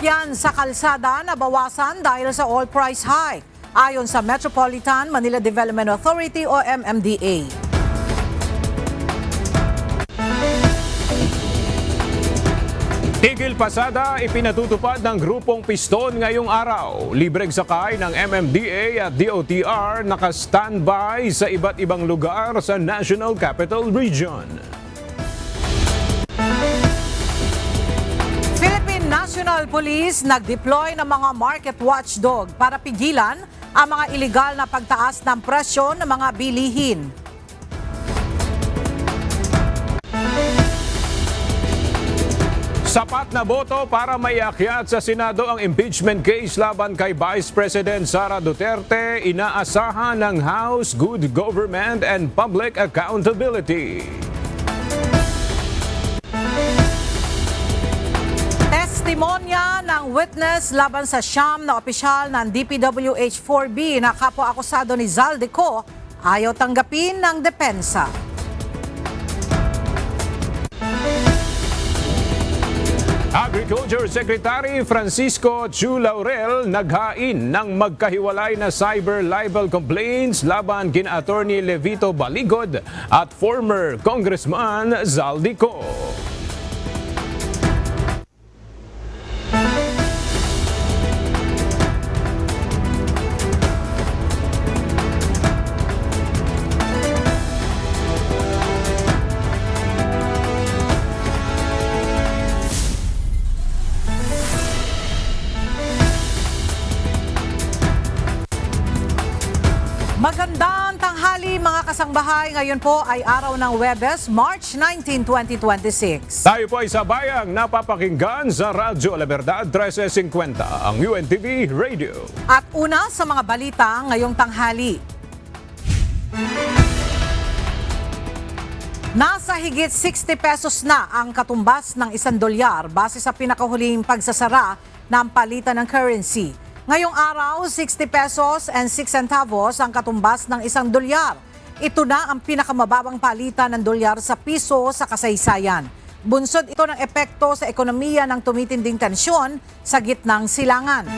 Sasakyan sa kalsada nabawasan dahil sa oil price hike, ayon sa Metropolitan Manila Development Authority o MMDA. Tigil pasada ipinatutupad ng Grupong Piston ngayong araw. Libreng sakay ng MMDA at DOTR naka-standby sa iba't ibang lugar sa National Capital Region. Philippine National Police nag-deploy ng mga market watchdog para pigilan ang mga iligal na pagtaas ng presyo ng mga bilihin. Sapat na boto para maiakyat sa Senado ang impeachment case laban kay Vice President Sara Duterte, inaasahan ng House Good Government and Public Accountability. Testimonya ng witness laban sa siyam na opisyal ng DPWH-4B na kapwa-akusado ni Zaldico ayaw tanggapin ng depensa. Agriculture Secretary Francisco Chu Laurel naghain ng magkahiwalay na cyber libel complaints laban kina Attorney Levito Baligod at former Congressman Zaldico. Magandang tanghali mga kasangbahay. Ngayon po ay araw ng Huwebes, March 19, 2026. Tayo po ay sabayang napapakinggan sa Radyo La Verdad 1350, ang UNTV Radio. At una sa mga balita ngayong tanghali. Nasa higit 60 pesos na ang katumbas ng $1 base sa pinakahuling pagsasara ng palitan ng currency. Ngayong araw, 60 pesos and 6 centavos ang katumbas ng $1. Ito na ang pinakamababang palitan ng dolyar sa piso sa kasaysayan. Bunsod ito ng epekto sa ekonomiya ng tumitinding tensyon sa gitnang silangan.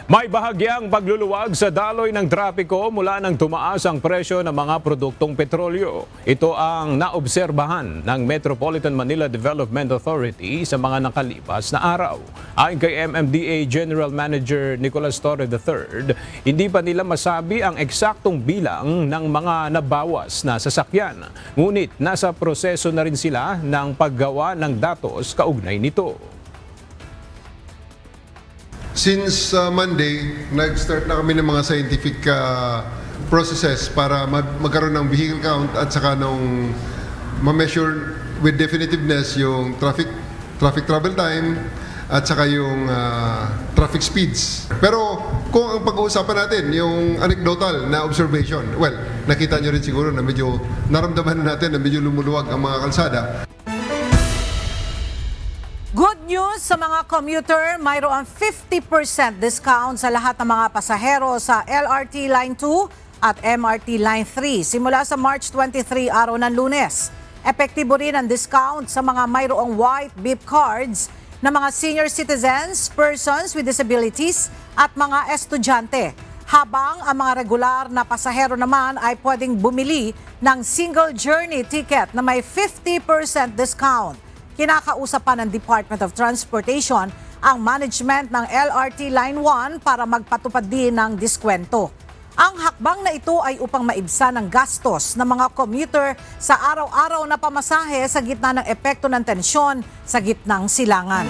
May bahagyang pagluluwag sa daloy ng trapiko mula nang tumaas ang presyo ng mga produktong petrolyo. Ito ang naobserbahan ng Metropolitan Manila Development Authority sa mga nakalipas na araw. Ayon kay MMDA General Manager Nicolas Torre III, hindi pa nila masabi ang eksaktong bilang ng mga nabawas na sasakyan. Ngunit nasa proseso na rin sila ng paggawa ng datos kaugnay nito. Since Monday, nag-start na kami ng mga scientific processes para magkaroon ng vehicle count at saka nung ma-measure with definitiveness yung traffic travel time at saka yung traffic speeds. Pero kung ang pag-uusapan natin, yung anecdotal na observation, well, nakita nyo rin siguro na medyo naramdaman natin na medyo lumuluwag ang mga kalsada. Good news sa mga commuter, mayroong 50% discount sa lahat ng mga pasahero sa LRT Line 2 at MRT Line 3 simula sa March 23, araw ng Lunes. Epektibo rin ang discount sa mga mayroong white beep cards na mga senior citizens, persons with disabilities at mga estudyante. Habang ang mga regular na pasahero naman ay pwedeng bumili ng single journey ticket na may 50% discount. Kinakausap pa ng Department of Transportation ang management ng LRT Line 1 para magpatupad din ng diskwento. Ang hakbang na ito ay upang maibsan ang gastos ng mga commuter sa araw-araw na pamasahe sa gitna ng epekto ng tensyon sa gitnang silangan.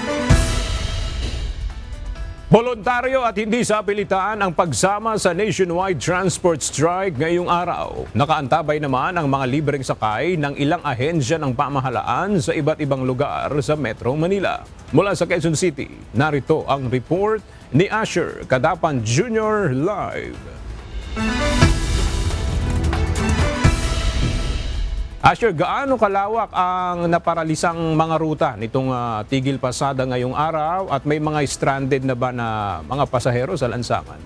Voluntaryo at hindi sa pilitaan ang pagsama sa nationwide transport strike ngayong araw. Nakaantabay naman ang mga libreng sakay ng ilang ahensya ng pamahalaan sa iba't ibang lugar sa Metro Manila. Mula sa Quezon City, narito ang report ni Asher Kadapan Jr. Live. Asher, gaano kalawak ang naparalisang mga ruta nitong tigil pasada ngayong araw at may mga stranded na ba na mga pasahero sa lansangan?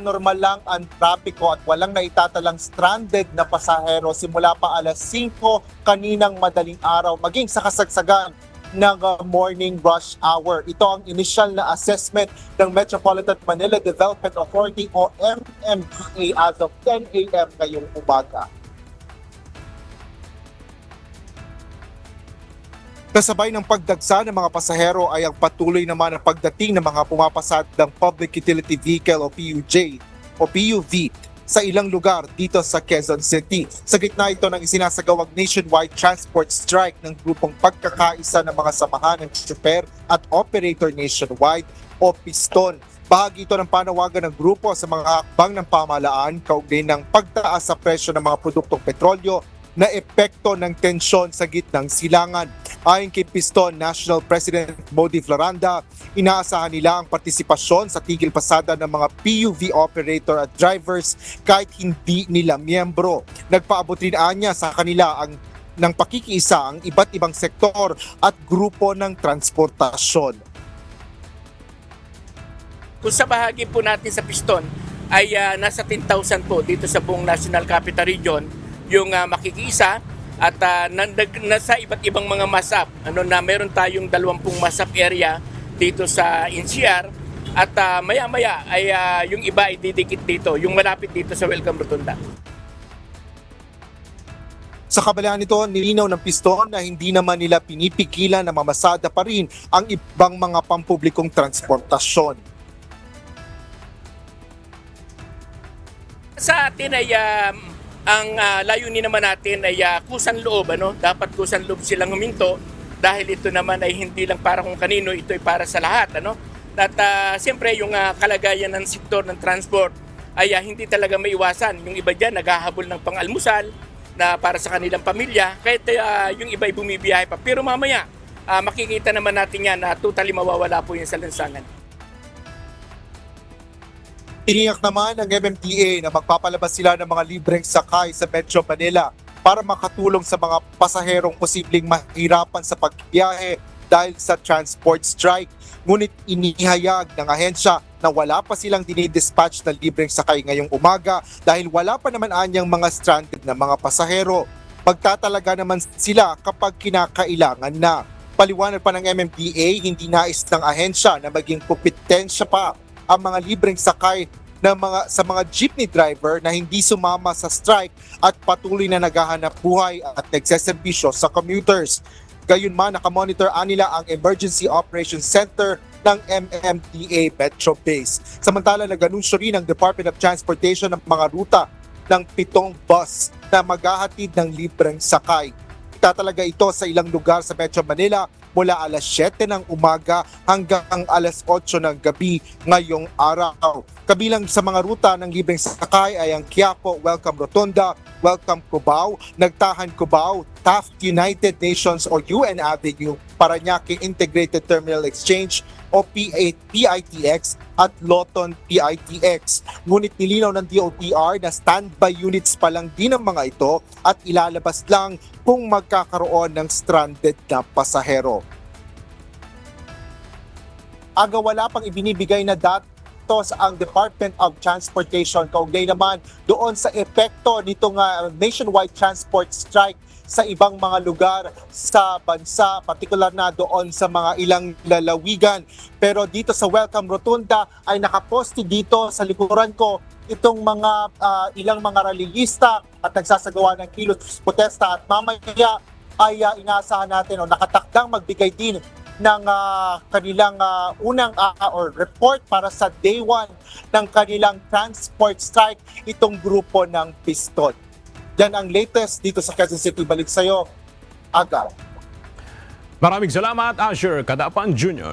normal lang ang trapiko at walang naitatalang stranded na pasahero simula pa alas 5 kaninang madaling araw maging sa kasagsagan ng morning rush hour. Ito ang initial na assessment ng Metropolitan Manila Development Authority o MMDA as of 10 a.m. ngayong umaga. Kasabay ng pagdagsa ng mga pasahero ay ang patuloy naman ang pagdating ng mga pumapasad ng Public Utility Vehicle o PUJ o PUV sa ilang lugar dito sa Quezon City. Sa gitna ito ng isinasagawang nationwide transport strike ng grupong pagkakaisa ng mga samahan ng chopper at operator nationwide o PISTON. Bahagi ito ng panawagan ng grupo sa mga hakbang ng pamahalaan kaugnay ng pagtaas sa presyo ng mga produktong petrolyo na epekto ng tensyon sa gitnang silangan. Ayon kay Piston National President Modi Floranda, inaasahan nila ang partisipasyon sa tigil pasada ng mga PUV operator at drivers kahit hindi nila miyembro. Nagpaabot rin anya sa kanila ng pakikiisa ang iba't ibang sektor at grupo ng transportasyon. Kung sa bahagi po natin sa Piston ay nasa 10,000 po dito sa buong National Capital Region yung makikiisa at nasa iba't ibang mga masap. Na meron tayong 20 masap area dito sa NCR at maya-maya ay yung iba ay didikit dito, yung malapit dito sa Welcome Rotunda. Sa kabila nito, nilinaw ng Piston na hindi naman nila pinipigilan na mamasada pa rin ang ibang mga pampublikong transportasyon. Sa atin ay ang layunin naman natin ay kusan loob. Dapat kusan loob silang huminto dahil ito naman ay hindi lang para kung kanino, ito ay para sa lahat. At siyempre yung kalagayan ng sektor ng transport ay hindi talaga maiwasan. Yung iba dyan naghahabol ng pang-almusal na para sa kanilang pamilya, kahit yung iba ay bumibiyahe pa. Pero mamaya makikita naman natin yan na totally mawawala po yan sa lansangan. Tiniyak naman ng MMDA na magpapalabas sila ng mga libreng sakay sa Metro Manila para makatulong sa mga pasaherong posibleng mahirapan sa pagbiyahe dahil sa transport strike. Ngunit inihayag ng ahensya na wala pa silang dinidispatch na libreng sakay ngayong umaga dahil wala pa naman anyang mga stranded na mga pasahero. Magtatalaga naman sila kapag kinakailangan na. Paliwanag pa ng MMDA, hindi nais ng ahensya na maging kompetensya pa ang mga libreng sakay sa mga jeepney driver na hindi sumama sa strike at patuloy na naghahanap buhay at nagseserbisyo sa commuters. Gayunman, nakamonitor nila ang Emergency Operations Center ng MMDA Metro Base. Samantala, nag-anunsyo rin ng Department of Transportation ng mga ruta ng 7 bus na maghahatid ng libreng sakay. Itatalaga ito sa ilang lugar sa Metro Manila mula alas 7 ng umaga hanggang alas 8 ng gabi ngayong araw. Kabilang sa mga ruta ng libreng sakay ay ang Quiapo, Welcome Rotunda, Welcome Cubao, Nagtahan Cubao, Taft United Nations o UN Avenue, Parañaque Integrated Terminal Exchange o PITX at Loton PITX. Ngunit nilinaw ng DOTR na standby units pa lang din ang mga ito at ilalabas lang kung magkakaroon ng stranded na pasahero. Aga wala pang ibinibigay na datos ang Department of Transportation kaugnay naman doon sa epekto nitong nationwide transport strike sa ibang mga lugar sa bansa, partikular na doon sa mga ilang lalawigan. Pero dito sa Welcome Rotunda ay nakaposte dito sa likuran ko itong mga ilang mga rallyista at nagsasagawa ng kilos protesta at mamaya ay inaasahan natin o nakatakdang magbigay din ng kanilang unang or report para sa day 1 ng kanilang transport strike itong grupo ng Piston. Yan ang latest dito sa Quezon City. Balik sa'yo, Aga. Maraming salamat, Asher Kadapan Jr.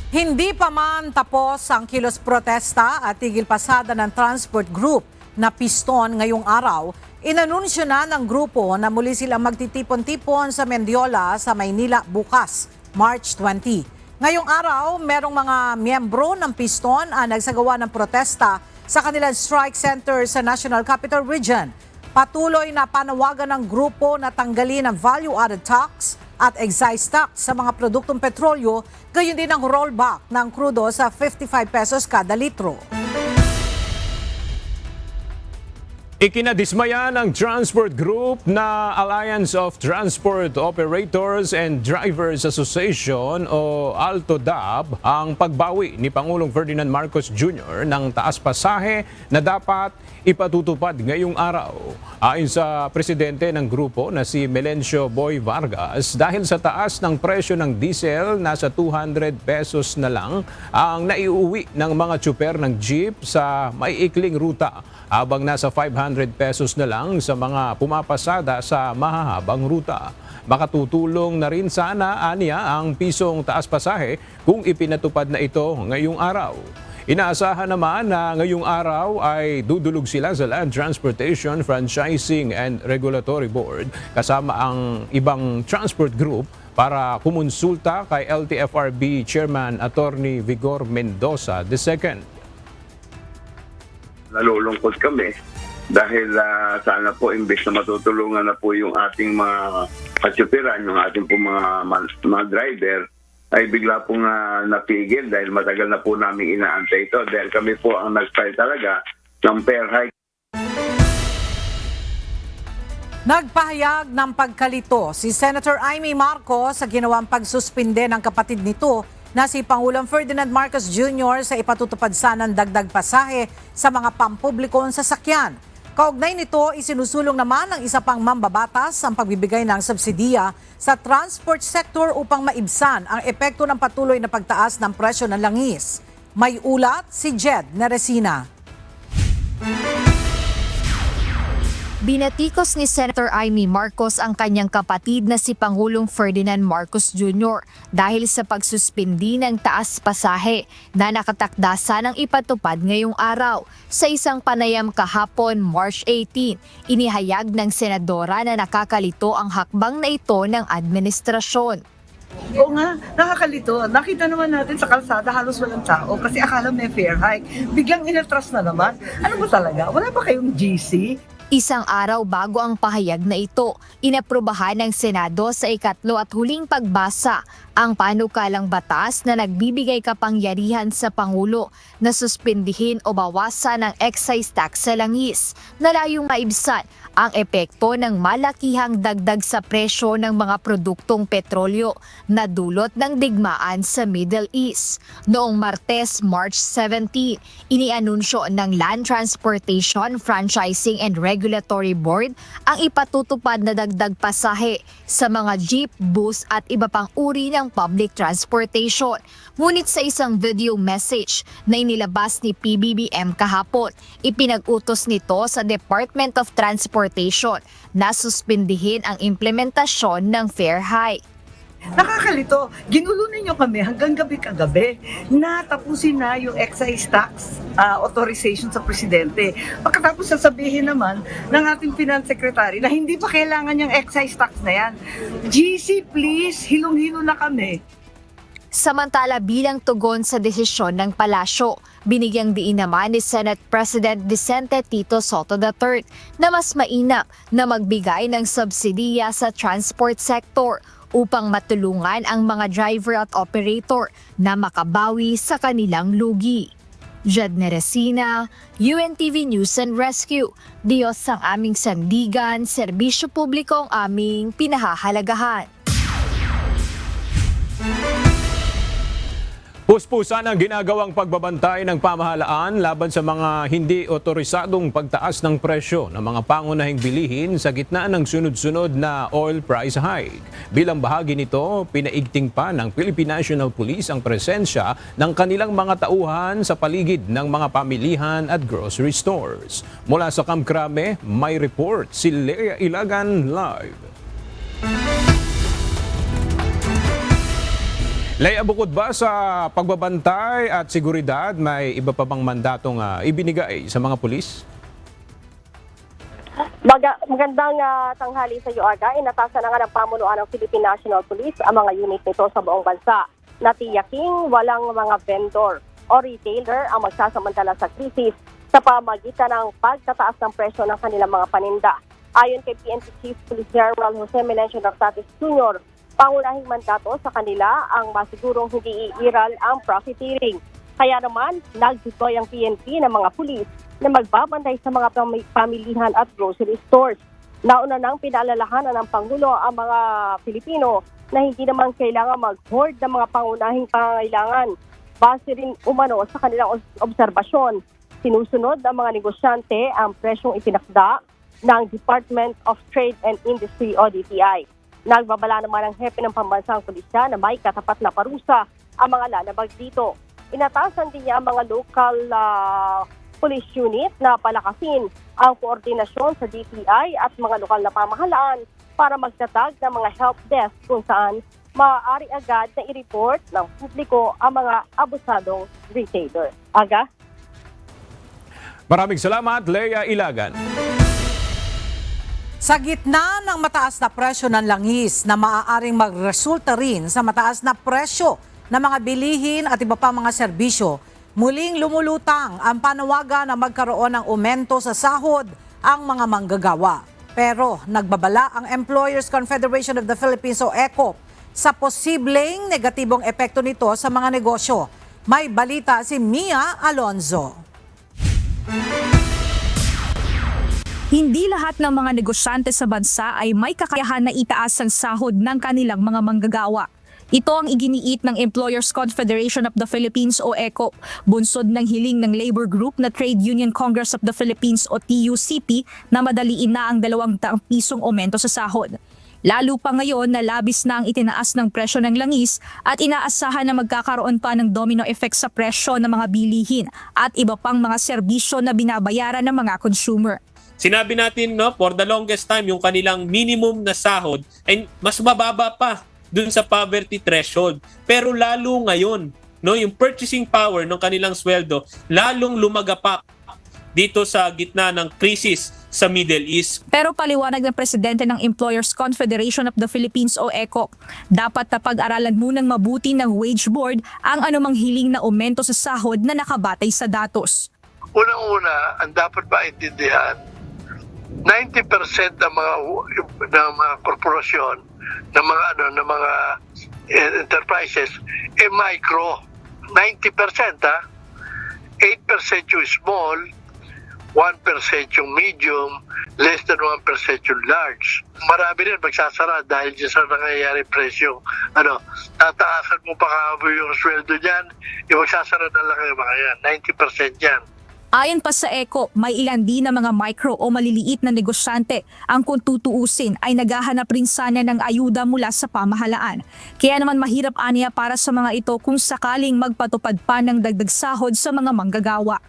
Hindi pa man tapos ang kilos protesta at tigil pasada ng transport group na Piston ngayong araw, inanunsyo na ng grupo na muli silang magtitipon-tipon sa Mendiola sa Maynila bukas, March 20. Ngayong araw, merong mga miyembro ng Piston ang nagsagawa ng protesta sa kanilang strike center sa National Capital Region. Patuloy na panawagan ng grupo na tanggalin ang value-added tax at excise tax sa mga produktong petrolyo, gayon din ang rollback ng krudo sa 55 pesos kada litro. Ikinadismaya ng Transport Group na Alliance of Transport Operators and Drivers Association o ALTODAB ang pagbawi ni Pangulong Ferdinand Marcos Jr. ng taas pasahe na dapat ipatutupad ngayong araw. Ayon sa presidente ng grupo na si Melencio Boy Vargas, dahil sa taas ng presyo ng diesel, nasa 200 pesos na lang ang naiuwi ng mga tsuper ng jeep sa maiikling ruta, habang nasa 500 pesos na lang sa mga pumapasada sa mahahabang ruta. Makatutulong na rin sana aniya ang pisong taas pasahe kung ipinatupad na ito ngayong araw. Inaasahan naman na ngayong araw ay dudulog sila sa Land Transportation Franchising and Regulatory Board kasama ang ibang transport group para kumonsulta kay LTFRB Chairman Attorney Vigor Mendoza II. Nalulungkot kami dahil sana po imbes na matutulungan na po yung ating mga kasyupiran, yung ating po mga driver, ay bigla pong napigil dahil matagal na po namin inaantay ito dahil kami po ang nag-file talaga ng fair hike. Nagpahayag ng pagkalito si Senator Amy Marcos sa ginawang pagsuspinde ng kapatid nito na si Pangulong Ferdinand Marcos Jr. sa ipatutupad sanang dagdag pasahe sa mga pampublikong sasakyan. Kaugnay nito, isinusulong naman ng isa pang mambabatas ang pagbibigay ng subsidiya sa transport sector upang maibsan ang epekto ng patuloy na pagtaas ng presyo ng langis. May ulat si Jed Neresina. Binatikos ni Senator Amy Marcos ang kanyang kapatid na si Pangulong Ferdinand Marcos Jr. dahil sa pagsuspindi ng taas pasahe na nakatakda sanang ipatupad ngayong araw. Sa isang panayam kahapon, March 18, inihayag ng senadora na nakakalito ang hakbang na ito ng administrasyon. Oo nga, nakakalito. Nakita naman natin sa kalsada halos walang tao kasi akala may fair hike. Biglang inatras na naman. Ano ba talaga? Wala ba kayong GC? Isang araw bago ang pahayag na ito, inaprubahan ng Senado sa ikatlo at huling pagbasa ang panukalang batas na nagbibigay kapangyarihan sa Pangulo na suspindihin o bawasan ang excise tax sa langis na layong maibsan ang epekto ng malakihang dagdag sa presyo ng mga produktong petrolyo na dulot ng digmaan sa Middle East. Noong Martes, March 17, inianunsyo ng Land Transportation Franchising and Regulatory Board ang ipatutupad na dagdag pasahe sa mga jeep, bus at iba pang uri ng public transportation. Ngunit sa isang video message na inilabas ni PBBM kahapon, ipinag-utos nito sa Department of Transportation na suspindihin ang implementasyon ng fair hike. Nakakalito. Ginulo ninyo kami hanggang gabi kagabi na tapusin na yung excise tax authorization sa presidente. Pagkatapos sasabihin naman ng ating finance secretary na hindi pa kailangan yung excise tax na yan. GC please, hilong-hilo na kami. Samantala bilang tugon sa desisyon ng palasyo, binigyang diin naman ni Senate President Vicente Tito Soto III na mas mainam na magbigay ng subsidiya sa transport sector upang matulungan ang mga driver at operator na makabawi sa kanilang lugi. Jed Neresina, UNTV News and Rescue. Diyos ang aming sandigan, serbisyo publiko ang aming pinahahalagahan. Puspusan ang ginagawang pagbabantay ng pamahalaan laban sa mga hindi otorisadong pagtaas ng presyo ng mga pangunahing bilihin sa gitna ng sunod-sunod na oil price hike. Bilang bahagi nito, pinaigting pa ng Philippine National Police ang presensya ng kanilang mga tauhan sa paligid ng mga pamilihan at grocery stores. Mula sa Kamkrame, may report si Lea Ilagan live. Leia, bukod ba sa pagbabantay at seguridad, may iba pa bang mandatong ibinigay sa mga pulis? Magandang tanghali sa iyo, Aga. Inatasan na nga ng pamunuan ng Philippine National Police ang mga unit nito sa buong bansa na tiyaking walang mga vendor o retailer ang magsasamantala sa krisis sa pamagitan ng pagtataas ng presyo ng kanilang mga paninda. Ayon kay PNP Chief Police General Jose Melencio Nartates Jr., Pangunahing mandato sa kanila ang masigurong hindi iiral ang profiteering. Kaya naman, nag-deploy ang PNP ng mga pulis na magbabantay sa mga pamilihan at grocery stores. Nauna nang pinaalalahanan ng Pangulo ang mga Pilipino na hindi naman kailangan mag-hoard ng mga pangunahing pangangailangan. Base rin umano sa kanilang obserbasyon, sinusunod ng mga negosyante ang presyong itinakda ng Department of Trade and Industry o DTI. Nagbabala naman ang hepe ng pambansang pulisya na may katapat na parusa ang mga lalabag dito. Inatasan din niya ang mga local police unit na palakasin ang koordinasyon sa DTI at mga lokal na pamahalaan para magtatag ng mga help desk kung saan maaari agad na i-report ng publiko ang mga abusadong retailer. Aga? Maraming salamat, Lea Ilagan. Sa gitna ng mataas na presyo ng langis na maaaring magresulta rin sa mataas na presyo ng mga bilihin at iba pang mga serbisyo, muling lumulutang ang panawagan na magkaroon ng aumento sa sahod ang mga manggagawa. Pero nagbabala ang Employers Confederation of the Philippines o ECOP sa posibleng negatibong epekto nito sa mga negosyo. May balita si Mia Alonzo. Hindi lahat ng mga negosyante sa bansa ay may kakayahan na itaas ang sahod ng kanilang mga manggagawa. Ito ang iginiit ng Employers Confederation of the Philippines o ECOP, bunsod ng hiling ng labor group na Trade Union Congress of the Philippines o TUCP na madaliin na ang 200 pisong aumento sa sahod. Lalo pa ngayon na labis na ang itinaas ng presyo ng langis at inaasahan na magkakaroon pa ng domino effect sa presyo ng mga bilihin at iba pang mga serbisyo na binabayaran ng mga consumer. Sinabi natin, no, for the longest time, yung kanilang minimum na sahod ay mas mababa pa dun sa poverty threshold. Pero lalo ngayon, no, yung purchasing power ng kanilang sweldo lalong lumagapak dito sa gitna ng krisis sa Middle East. Pero paliwanag ng presidente ng Employers Confederation of the Philippines o ECOP, dapat na pag-aralan munang mabuti ng wage board ang anumang hiling na aumento sa sahod na nakabatay sa datos. Unang-una, ang dapat maintindihan, 90% ng mga korporasyon, ng mga enterprises micro. 90% 8% yung small, 1% yung medium, less than 1% yung large. Marami rin magsasara dahil dyan sa nangyayari presyo. Tataasan mo pa yung sweldo dyan, yung magsasara na lang yung mga yan. 90% yan. Ayon pa sa ECO, may ilan din na mga micro o maliliit na negosyante ang kung tutuusin ay naghahanap rin sana ng ayuda mula sa pamahalaan. Kaya naman mahirap aniya para sa mga ito kung sakaling magpatupad pa ng dagdag sahod sa mga manggagawa.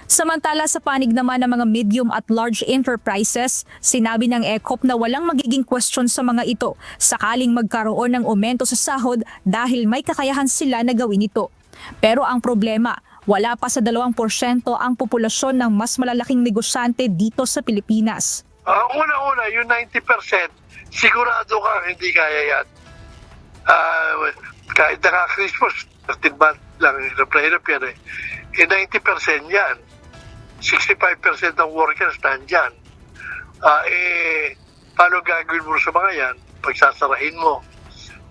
Samantala sa panig naman ng mga medium at large enterprises, sinabi ng ECOP na walang magiging question sa mga ito sakaling magkaroon ng aumento sa sahod dahil may kakayahan sila na gawin ito. Pero ang problema, wala pa sa 2% ang populasyon ng mas malalaking negosyante dito sa Pilipinas. Una-una, yung 90%, sigurado ka hindi kaya yan. Kahit naka-Christmas, 13 month lang, hirap yan eh. 90% yan. 65% ng workers nandyan. Paano gagawin mo sa mga yan? Pagsasarahin mo.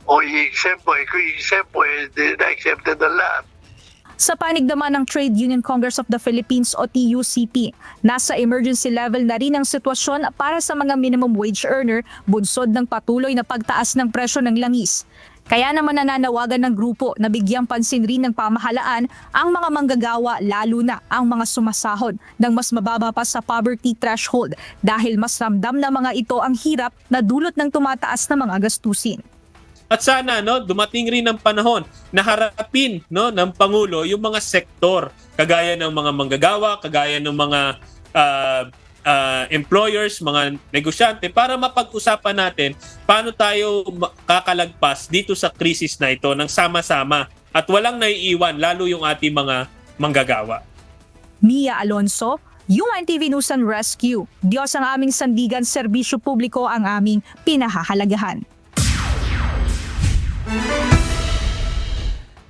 O i-exempt mo. Kung i-exempt mo, na-exempted na lahat. Sa panig naman ng Trade Union Congress of the Philippines o TUCP, nasa emergency level na rin ang sitwasyon para sa mga minimum wage earner bunsod ng patuloy na pagtaas ng presyo ng langis. Kaya naman nananawagan ng grupo na bigyang pansin rin ng pamahalaan ang mga manggagawa lalo na ang mga sumasahod ng mas mababa pa sa poverty threshold dahil mas ramdam na mga ito ang hirap na dulot ng tumataas na mga gastusin. At sana dumating rin ang panahon na harapin ng Pangulo yung mga sektor kagaya ng mga manggagawa, kagaya ng mga employers, mga negosyante para mapag-usapan natin paano tayo kakalagpas dito sa krisis na ito ng sama-sama at walang naiiwan lalo yung ating mga manggagawa. Mia Alonzo, UNTV News and Rescue. Diyos ang aming sandigan, serbisyo publiko ang aming pinahahalagahan.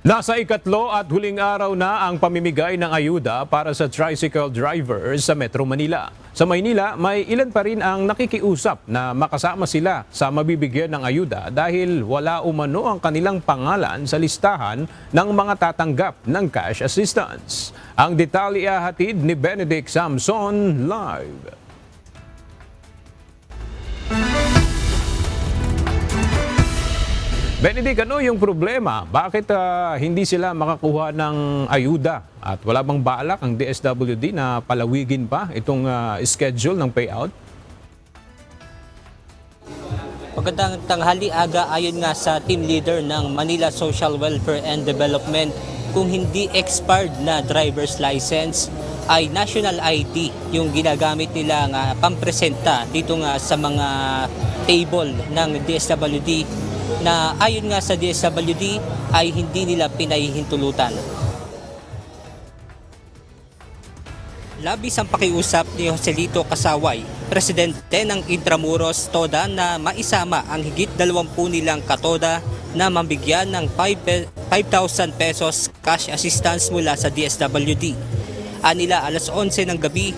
Nasa ikatlo at huling araw na ang pamimigay ng ayuda para sa tricycle drivers sa Metro Manila. Sa Maynila, may ilan pa rin ang nakikiusap na makasama sila sa mabibigyan ng ayuda dahil wala umano ang kanilang pangalan sa listahan ng mga tatanggap ng cash assistance. Ang detalye hatid ni Benedict Samson live. Benedict, ano yung problema? Bakit hindi sila makakuha ng ayuda? At wala bang balak ang DSWD na palawigin pa itong schedule ng payout? Magandang tanghali, Aga. Ayon nga sa team leader ng Manila Social Welfare and Development, kung hindi expired na driver's license ay national ID yung ginagamit nila nga pampresenta dito nga sa mga table ng DSWD na ayon nga sa DSWD ay hindi nila pinahihintulutan. Labis ang pakiusap ni Joselito Kasaway, presidente ng Intramuros TODA, na maisama ang higit 20 nilang katoda na mabigyan ng 5,000 pesos cash assistance mula sa DSWD. Anila alas 11 ng gabi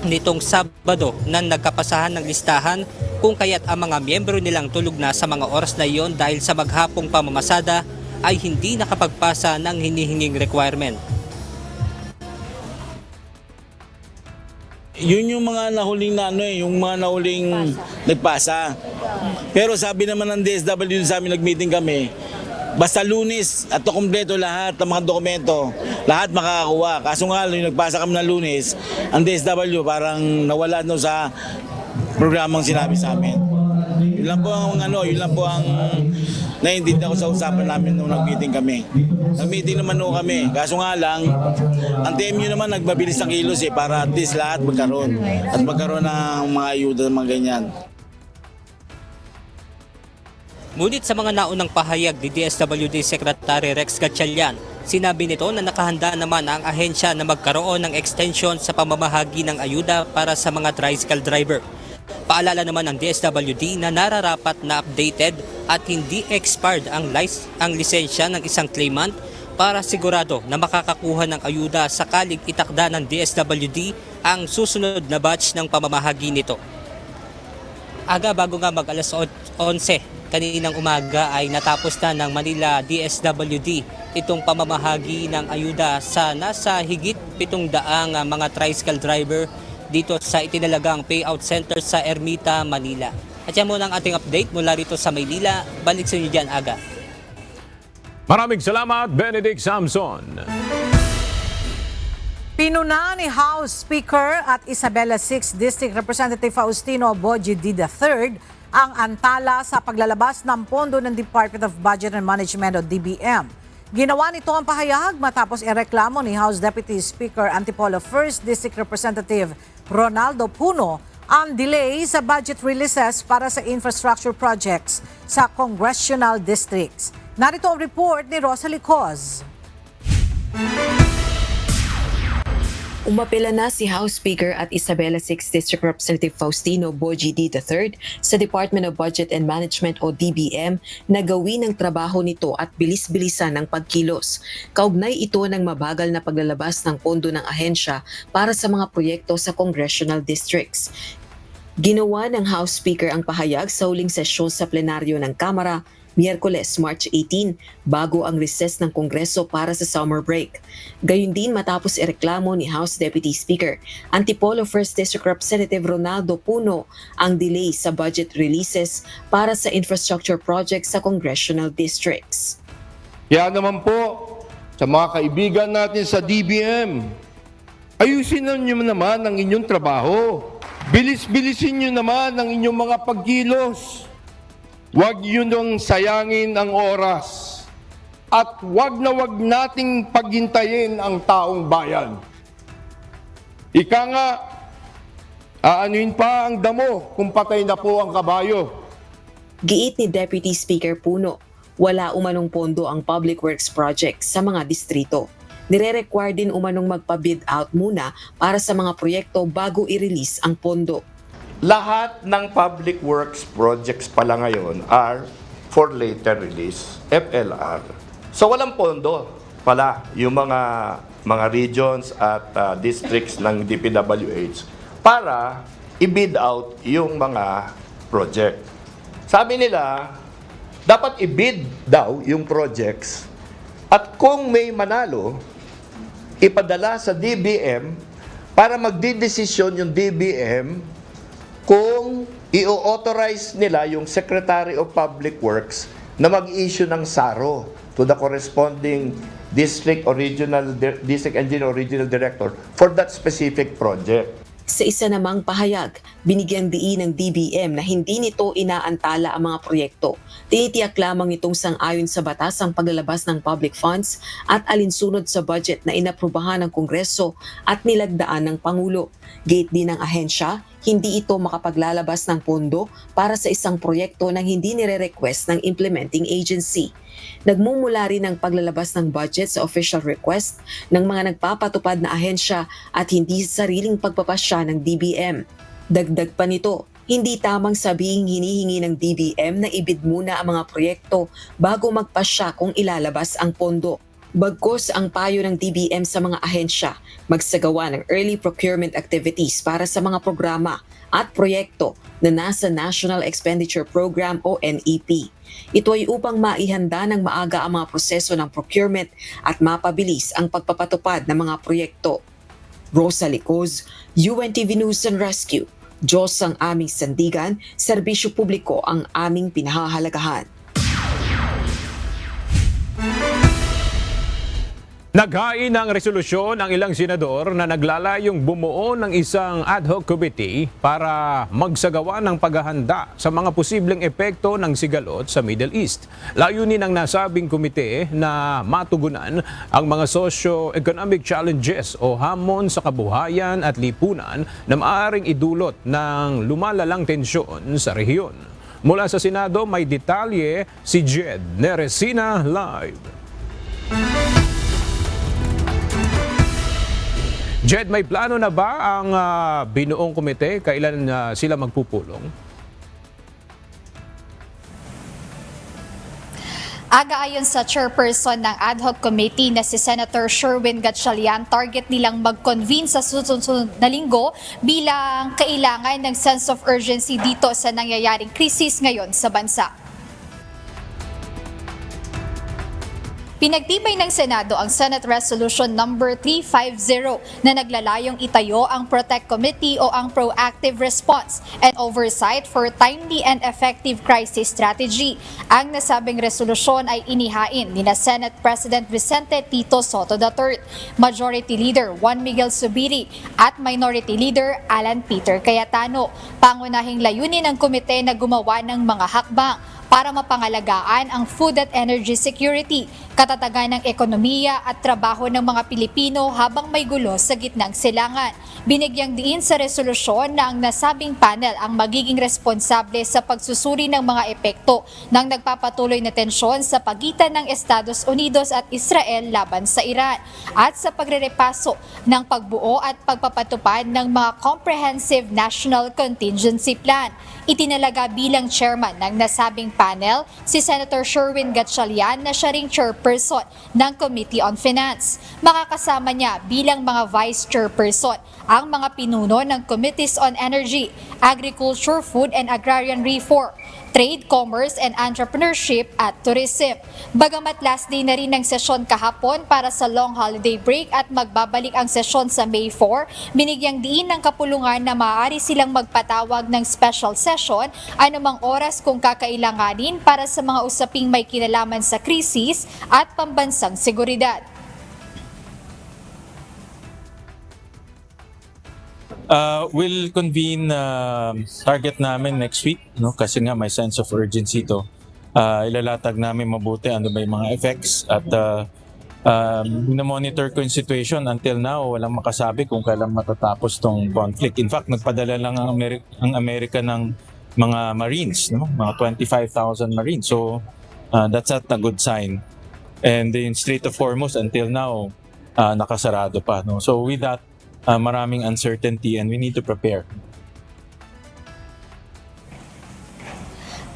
nitong Sabado na nagkapasahan ng listahan kung kaya't ang mga miyembro nilang tulog na sa mga oras na iyon dahil sa maghapong pamamasada ay hindi nakapagpasa ng hinihinging requirement. Yun yung mga nahuling yung mga nahuling nagpasa. Pero sabi naman ng DSWD sa amin, nag-meeting kami, basta Lunes at kumpleto lahat ng mga dokumento, lahat makakakuha. Kaso nga, yung nagpasa kami ng Lunes, ang DSW parang nawala sa programang sinabi sa amin. Yun lang po ang naiintindihan ko sa usapan namin nung nag-meeting kami. Nag-meeting naman kami. Kaso nga lang, ang TMU naman nagbabilis ng kilos para at least lahat magkaroon. At magkaroon ng mga ayuda ng mga ganyan. Ngunit sa mga naunang pahayag ni DSWD Secretary Rex Gatchalian, sinabi nito na nakahanda naman ang ahensya na magkaroon ng extension sa pamamahagi ng ayuda para sa mga tricycle driver. Paalala naman ng DSWD na nararapat na updated at hindi expired ang lisensya ng isang claimant para sigurado na makakakuha ng ayuda sakaling itakda ng DSWD ang susunod na batch ng pamamahagi nito. Aga bago nga mag alas 11 kaninang umaga ay natapos na ng Manila DSWD itong pamamahagi ng ayuda sa nasa higit 700 mga tricycle driver dito sa itinalagang payout center sa Ermita, Manila. At yan muna ang ating update mula rito sa Maynila. Balik sa inyo dyan, Aga. Maraming salamat, Benedict Samson. Pinuna ni House Speaker at Isabela 6 District Representative Faustino Boji III ang antala sa paglalabas ng pondo ng Department of Budget and Management o DBM. Ginawa nito ang pahayag matapos ireklamo ni House Deputy Speaker Antipolo 1st District Representative Ronaldo Puno ang delay sa budget releases para sa infrastructure projects sa congressional districts. Narito ang report ni Rosalie Coz. Umapela na si House Speaker at Isabela 6 District Representative Faustino Boji III sa Department of Budget and Management o DBM na gawin ang trabaho nito at bilis-bilisan ng pagkilos. Kaugnay ito ng mabagal na paglalabas ng pondo ng ahensya para sa mga proyekto sa congressional districts. Ginawa ng House Speaker ang pahayag sa huling sesyon sa plenaryo ng Kamara Miyerkules, March 18, bago ang recess ng Kongreso para sa summer break. Gayun din matapos ireklamo ni House Deputy Speaker Antipolo 1st District Representative Ronaldo Puno ang delay sa budget releases para sa infrastructure projects sa congressional districts. Kaya naman po, sa mga kaibigan natin sa DBM, ayusin niyo naman ang inyong trabaho. Bilis-bilisin niyo naman ang inyong mga pagkilos. Huwag yun nung sayangin ang oras at huwag na huwag nating paghintayin ang taong bayan. Ika nga, aanuin pa ang damo kung patay na po ang kabayo. Giit ni Deputy Speaker Puno, wala umanong pondo ang public works projects sa mga distrito. Nire-require din umanong magpa-bid out muna para sa mga proyekto bago i-release ang pondo. Lahat ng public works projects pala ngayon are for later release, FLR. So walang pondo pala yung mga regions at districts ng DPWH. para i-bid out yung mga project. Sabi nila, dapat i-bid daw yung projects at kung may manalo, ipadala sa DBM para magdidesisyon yung DBM kung i-authorize nila yung Secretary of Public Works na mag-issue ng SARO to the corresponding district engineer or regional director for that specific project. Sa isa namang pahayag, binigyang diin ng DBM na hindi nito inaantala ang mga proyekto. Tinitiyak lamang nitong sang-ayon sa batas ang paglalabas ng public funds at alinsunod sa budget na inaprubahan ng Kongreso at nilagdaan ng Pangulo. Gate din ng ahensya, hindi ito makapaglalabas ng pondo para sa isang proyekto nang hindi nire-request ng implementing agency. Nagmumula rin ang paglalabas ng budget sa official request ng mga nagpapatupad na ahensya at hindi sa sariling pagpapasya ng DBM. Dagdag pa nito, hindi tamang sabihing hinihingi ng DBM na ibid muna ang mga proyekto bago magpasya kung ilalabas ang pondo. Bagkus ang payo ng DBM sa mga ahensya, magsagawa ng early procurement activities para sa mga programa at proyekto na nasa National Expenditure Program o NEP. Ito ay upang maihanda ng maaga ang mga proseso ng procurement at mapabilis ang pagpapatupad ng mga proyekto. Rosa Licoz, UNTV News and Rescue. Diyos ang aming sandigan, serbisyo publiko ang aming pinahahalagahan. Naghain ng resolusyon ang ilang senador na naglalayong bumuo ng isang ad hoc committee para magsagawa ng paghahanda sa mga posibleng epekto ng sigalot sa Middle East. Layunin ng nasabing komite na matugunan ang mga socio-economic challenges o hamon sa kabuhayan at lipunan na maaaring idulot ng lumalalang tensyon sa rehiyon. Mula sa Senado, may detalye si Jed Neresina Live. Jed, may plano na ba ang binuong komite? Kailan sila magpupulong? Aga-ayon sa chairperson ng ad hoc committee na si Senator Sherwin Gatchalian, target nilang mag-convene sa susunod na linggo bilang kailangan ng sense of urgency dito sa nangyayaring krisis ngayon sa bansa. Pinagtibay ng Senado ang Senate Resolution number 350 na naglalayong itayo ang Protect Committee o ang Proactive Response and Oversight for Timely and Effective Crisis Strategy. Ang nasabing resolusyon ay inihain ni Senate President Vicente Tito Soto III, Majority Leader Juan Miguel Zubiri at Minority Leader Alan Peter Cayetano. Pangunahing layunin ng komite na gumawa ng mga hakbang para mapangalagaan ang food at energy security, katatagan ng ekonomiya at trabaho ng mga Pilipino habang may gulo sa gitnang silangan. Binigyang diin sa resolusyon na ang nasabing panel ang magiging responsable sa pagsusuri ng mga epekto ng nagpapatuloy na tensyon sa pagitan ng Estados Unidos at Israel laban sa Iran at sa pagrerepaso ng pagbuo at pagpapatupad ng mga Comprehensive National Contingency Plan. Itinalaga bilang chairman ng nasabing panel si Senator Sherwin Gatchalian na siya ring chairperson ng Committee on Finance. Makakasama niya bilang mga vice chairperson ang mga pinuno ng Committees on Energy, Agriculture, Food and Agrarian Reform, Trade, Commerce and Entrepreneurship at Tourism. Bagamat last day na rin ng sesyon kahapon para sa long holiday break at magbabalik ang sesyon sa May 4, binigyang diin ng kapulungan na maaari silang magpatawag ng special session anumang oras kung kakailanganin para sa mga usaping may kinalaman sa krisis at pambansang seguridad. We'll convene target namin next week, no? Kasi nga may sense of urgency to. Ilalatag namin mabuti ano ba yung mga effects at na-monitor ko yung situation. Until now, walang makasabi kung kailan matatapos tong conflict. In fact, nagpadala lang ang Amerika ng mga Marines, no? Mga 25,000 Marines. So, that's not a good sign. And the Strait of Hormuz until now, nakasarado pa, no? So with that, maraming uncertainty and we need to prepare.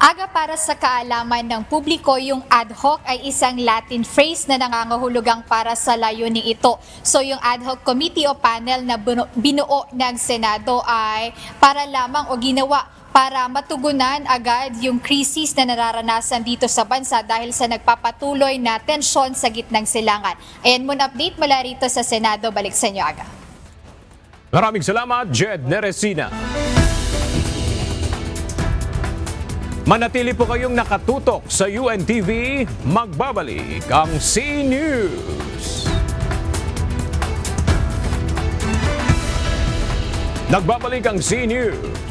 Aga, para sa kaalaman ng publiko, yung ad hoc ay isang Latin phrase na nangangahulugang para sa layuning ito. So yung ad hoc committee o panel na binuo ng Senado ay para lamang o ginawa para matugunan agad yung krisis na nararanasan dito sa bansa dahil sa nagpapatuloy na tensyon sa gitnang silangan. Ayan muna update mula rito sa Senado. Balik sa inyo, Aga. Maraming salamat, Jed Neresina. Manatili po kayong nakatutok sa UNTV. Magbabalik ang C-News. Nagbabalik ang C-News.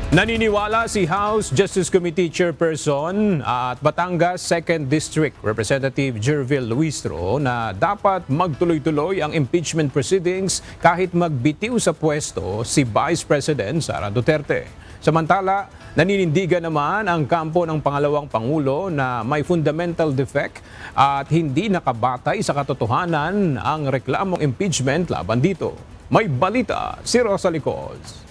Naniniwala si House Justice Committee Chairperson at Batangas 2nd District Representative Jervil Luistro na dapat magtuloy-tuloy ang impeachment proceedings kahit magbitiw sa pwesto si Vice President Sara Duterte. Samantala, naninindigan naman ang kampo ng pangalawang Pangulo na may fundamental defect at hindi nakabatay sa katotohanan ang reklamong impeachment laban dito. May balita si Rosalie Coz.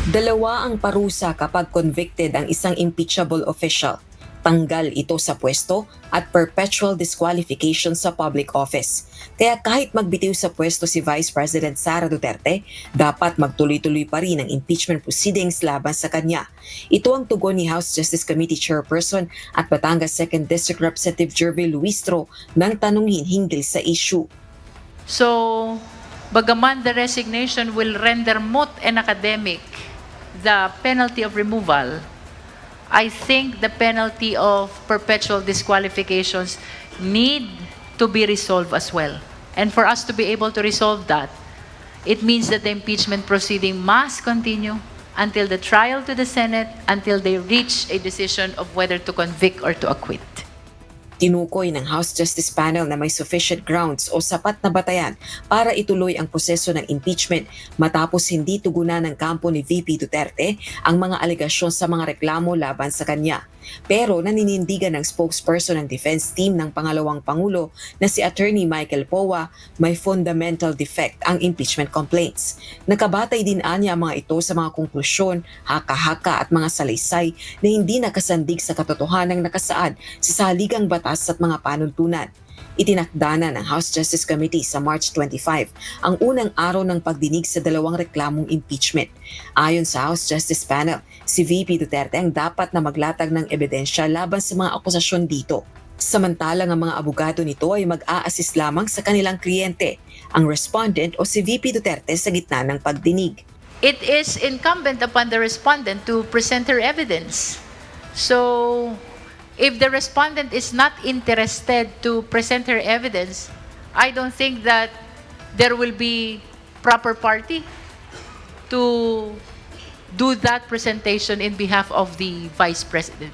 Dalawa ang parusa kapag convicted ang isang impeachable official. Tanggal ito sa pwesto at perpetual disqualification sa public office. Kaya kahit magbitiw sa pwesto si Vice President Sara Duterte, dapat magtuloy-tuloy pa rin ang impeachment proceedings laban sa kanya. Ito ang tugon ni House Justice Committee Chairperson at Batangas 2nd District Representative Jervil Luistro nang tanungin hinggil sa issue. So, bagaman the resignation will render moot and academic the penalty of removal, I think the penalty of perpetual disqualifications need to be resolved as well. And for us to be able to resolve that, it means that the impeachment proceeding must continue until the trial to the Senate, until they reach a decision of whether to convict or to acquit. Tinukoy ng House Justice Panel na may sufficient grounds o sapat na batayan para ituloy ang proseso ng impeachment matapos hindi tugunan ng kampo ni VP Duterte ang mga alegasyon sa mga reklamo laban sa kanya. Pero naninindigan ng spokesperson ng defense team ng pangalawang Pangulo na si Attorney Michael Powa may fundamental defect ang impeachment complaints. Nakabatay din anya ang mga ito sa mga konklusyon, haka-haka at mga salaysay na hindi nakasandig sa katotohanang nakasaad sa saligang batas at mga panuntunan. Itinakda na ng House Justice Committee sa March 25 ang unang araw ng pagdinig sa dalawang reklamong impeachment. Ayon sa House Justice Panel, si VP Duterte ang dapat na maglatag ng ebidensya laban sa mga akusasyon dito. Samantalang ang mga abogado nito ay mag-a-assist lamang sa kanilang kliyente, ang respondent o si VP Duterte sa gitna ng pagdinig. It is incumbent upon the respondent to present her evidence. So, if the respondent is not interested to present her evidence, I don't think that there will be proper party to do that presentation in behalf of the Vice President.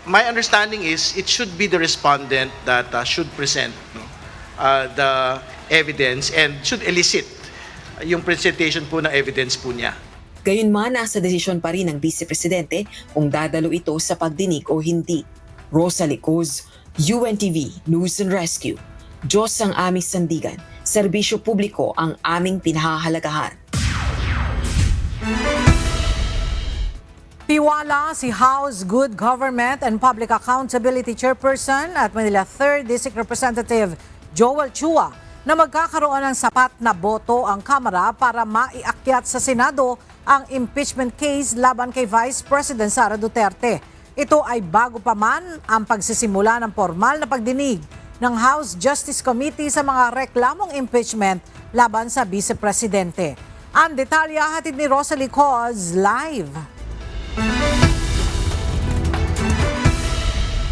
My understanding is it should be the respondent that should present the evidence and should elicit yung presentation po ng evidence po niya. Gayunman, nasa desisyon pa rin ng Vice Presidente kung dadalo ito sa pagdinig o hindi. Rosalie Coz, UNTV News and Rescue. Diyos ang aming sandigan, serbisyo publiko ang aming pinahahalagahan. Tiwala si House Good Government and Public Accountability Chairperson at Manila 3rd District Representative Joel Chua na magkakaroon ng sapat na boto ang Kamara para maiakyat sa Senado ang impeachment case laban kay Vice President Sara Duterte. Ito ay bago pa man ang pagsisimula ng formal na pagdinig ng House Justice Committee sa mga reklamong impeachment laban sa Vice Presidente. Ang detalya hatid ni Rosalie Coz live.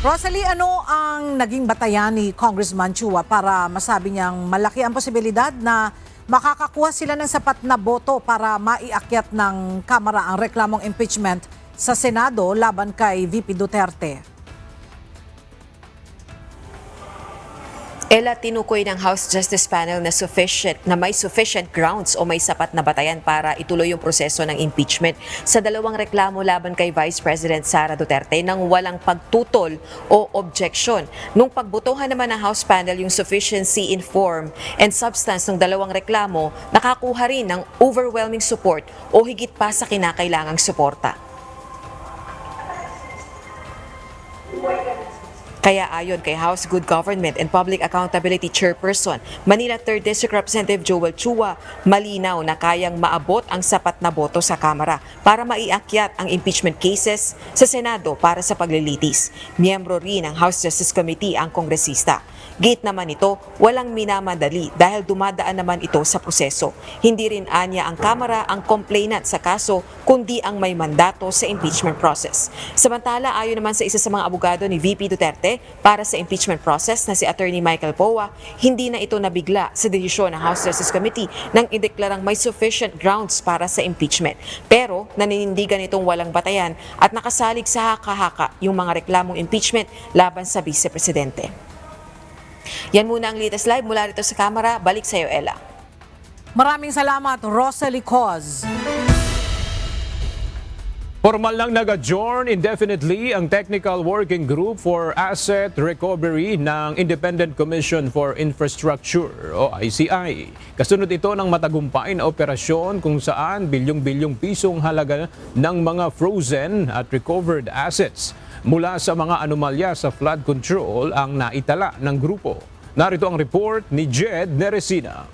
Rosalie, ano ang naging batayan ni Congressman Chua para masabi niyang malaki ang posibilidad na makakakuha sila ng sapat na boto para maiakyat ng Kamara ang reklamong impeachment sa Senado laban kay VP Duterte? Ella, tinukoy ng House Justice Panel na may sufficient grounds o may sapat na batayan para ituloy yung proseso ng impeachment sa dalawang reklamo laban kay Vice President Sara Duterte nang walang pagtutol o objection. Nung pagbotohan naman ng House Panel yung sufficiency in form and substance ng dalawang reklamo, nakakuha rin ng overwhelming support o higit pa sa kinakailangang suporta. Kaya ayon kay House Good Government and Public Accountability Chairperson, Manila 3rd District Representative Joel Chua, malinaw na kayang maabot ang sapat na boto sa Kamara para maiakyat ang impeachment cases sa Senado para sa paglilitis. Miyembro rin ng House Justice Committee ang kongresista. Gate naman ito, walang minamadali dahil dumadaan naman ito sa proseso. Hindi rin anya ang Kamara ang complainant sa kaso kundi ang may mandato sa impeachment process. Samantala, ayon naman sa isa sa mga abogado ni VP Duterte para sa impeachment process na si Attorney Michael Poa, hindi na ito nabigla sa desisyon ng House Justice Committee nang ideklarang may sufficient grounds para sa impeachment. Pero naninindigan itong walang batayan at nakasalig sa haka-haka yung mga reklamong impeachment laban sa Vice Presidente. Yan muna ang latest live mula rito sa Kamara. Balik sa iyo, Ella. Maraming salamat, Rosalie Coz. Formal lang nag-adjourn indefinitely ang Technical Working Group for Asset Recovery ng Independent Commission for Infrastructure o ICI. Kasunod ito ng matagumpay na operasyon kung saan bilyong-bilyong pisong halaga ng mga frozen at recovered assets mula sa mga anomalya sa flood control ang naitala ng grupo. Narito ang report ni Jed Neresina.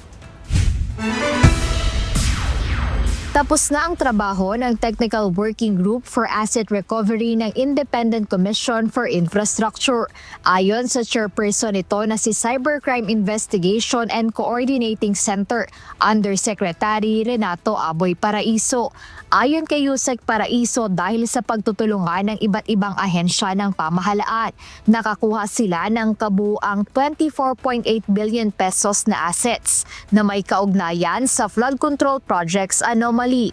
Tapos na ang trabaho ng Technical Working Group for Asset Recovery ng Independent Commission for Infrastructure. Ayon sa chairperson nito na si Cybercrime Investigation and Coordinating Center, Undersecretary Renato Aboy Paraiso. Ayon kay Yusek Paraiso, dahil sa pagtutulungan ng iba't ibang ahensya ng pamahalaan, nakakuha sila ng kabuuang 24.8 billion pesos na assets na may kaugnayan sa flood control projects anomaly.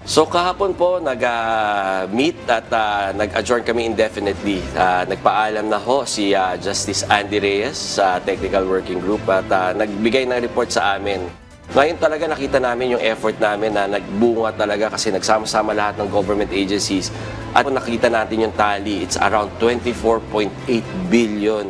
So kahapon po nag-meet at nag-adjourn kami indefinitely. Nagpaalam na ho si Justice Andy Reyes sa Technical Working Group at nagbigay ng report sa amin. Ngayon talaga nakita namin yung effort namin na nagbunga talaga kasi nagsama-sama lahat ng government agencies at nakita natin yung tally, it's around 24.8 billion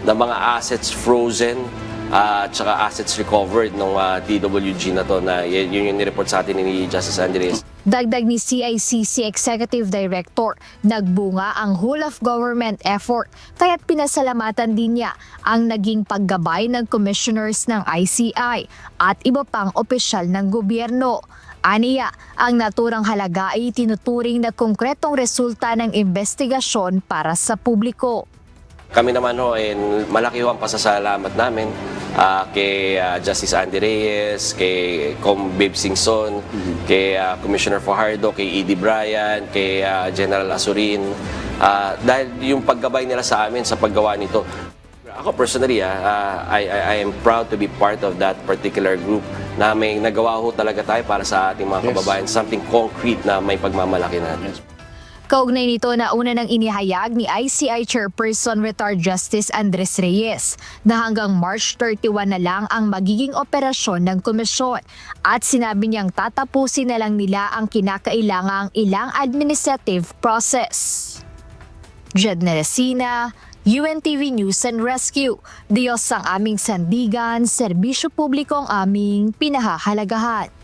na mga assets frozen at saka assets recovered ng TWG na to na yun yung nireport sa atin ni Justice Andres. Dagdag ni CICC Executive Director, nagbunga ang whole of government effort kaya't pinasalamatan din niya ang naging paggabay ng commissioners ng ICI at iba pang opisyal ng gobyerno. Aniya, ang naturang halaga ay tinuturing na konkretong resulta ng investigasyon para sa publiko. Kami naman ho, malaki ho ang pasasalamat namin kay Justice Andy Reyes, kay Com Babe Singson, kay Commissioner Fajardo, kay E.D. Bryan, kay General Azurin, dahil yung paggabay nila sa amin sa paggawa nito. Ako personally, I am proud to be part of that particular group na may nagawa ho talaga tayo para sa ating mga kababayan, something concrete na may pagmamalaki natin. Kaugnay nito na una nang inihayag ni ICI Chairperson Retired Justice Andres Reyes na hanggang March 31 na lang ang magiging operasyon ng komisyon at sinabi niyang tatapusin na lang nila ang kinakailangang ilang administrative process. Jed Neresina, UNTV News and Rescue. Diyos ang aming sandigan, serbisyo publiko ang aming pinahahalagahan.